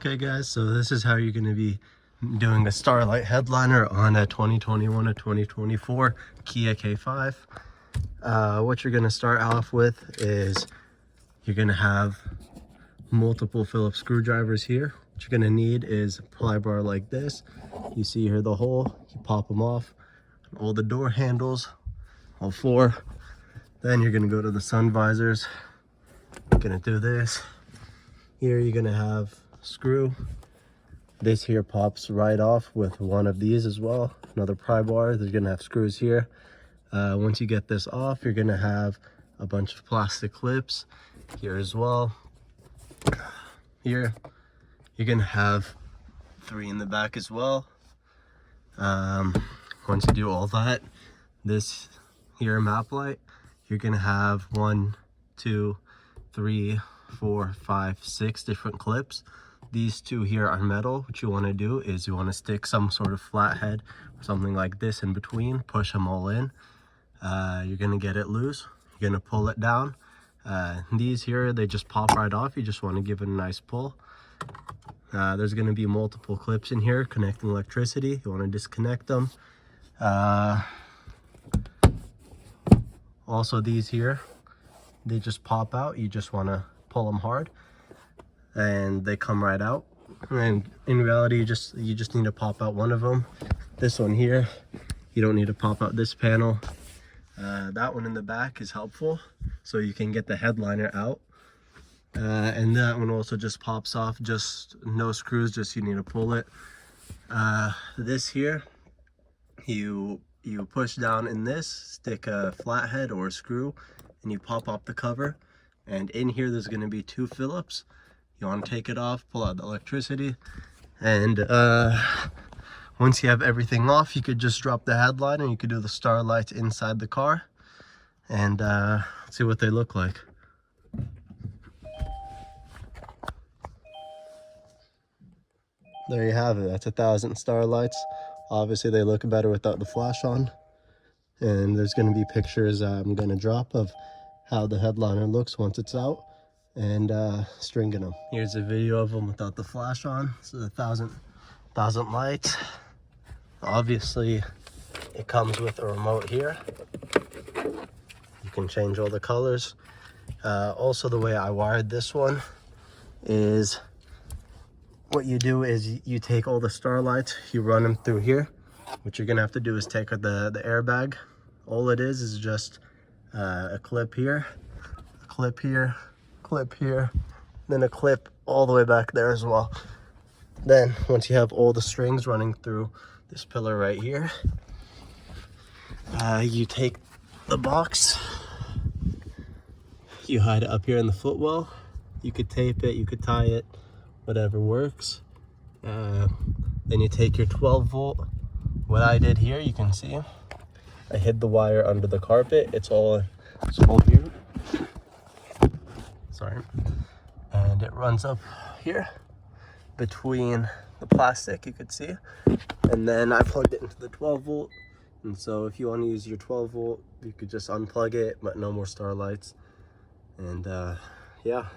Okay guys, so this is how you're going to be doing a Starlight headliner on a 2021 or 2024 Kia K5. What you're going to start off with is you're going to have multiple Phillips screwdrivers here. What you're going to need is a pry bar like this. You see here the hole, you pop them off, all the door handles, all four. Then you're going to go to the sun visors. You're going to do this. Here you're going to have screw. This here pops right off with one of these as well. Another pry bar. They're gonna have screws here. Once you get this off, you're gonna have a bunch of plastic clips here as well. Here you're gonna have 3 in the back as well. Once you do all that, this here map light, you're gonna have 1, 2, 3, 4, 5, 6 different clips. These 2 here are metal. What you want to do is you want to stick some sort of flathead or something like this in between, push them all in. You're going to get it loose. You're going to pull it down. These here, they just pop right off. You just want to give it a nice pull. There's going to be multiple clips in here connecting electricity. You want to disconnect them. Also these here, they just pop out. You just want to pull them hard and they come right out. And in reality, you just need to pop out one of them. This one here, you don't need to pop out this panel. That one in the back is helpful, so you can get the headliner out. And that one also just pops off, just no screws, just you need to pull it. This here, you push down in this, stick a flathead or a screw, and you pop off the cover. And in here, there's going to be 2 Phillips. You want to take it off, pull out the electricity, and once you have everything off, you could just drop the headliner and you could do the Starlights inside the car and see what they look like. There you have it. That's 1,000 Starlights. Obviously they look better without the flash on, and there's going to be pictures I'm going to drop of how the headliner looks once it's out, and stringing them. Here's a video of them without the flash on. This is 1,000 lights. Obviously it comes with a remote here. You can change all the colors. Also, the way I wired this one is, what you do is you take all the Starlights, you run them through here. What you're gonna have to do is take the airbag. All it is just a clip here, a clip here, clip here, then a clip all the way back there as well. Then once you have all the strings running through this pillar right here, you take the box, you hide it up here in the footwell. You could tape it, you could tie it, whatever works. Then you take your 12 volt. What I did here, you can see I hid the wire under the carpet. It's all here. Sorry. And it runs up here between the plastic, you could see. And then I plugged it into the 12 volt. And so if you want to use your 12 volt, you could just unplug it, but no more Starlights. And yeah.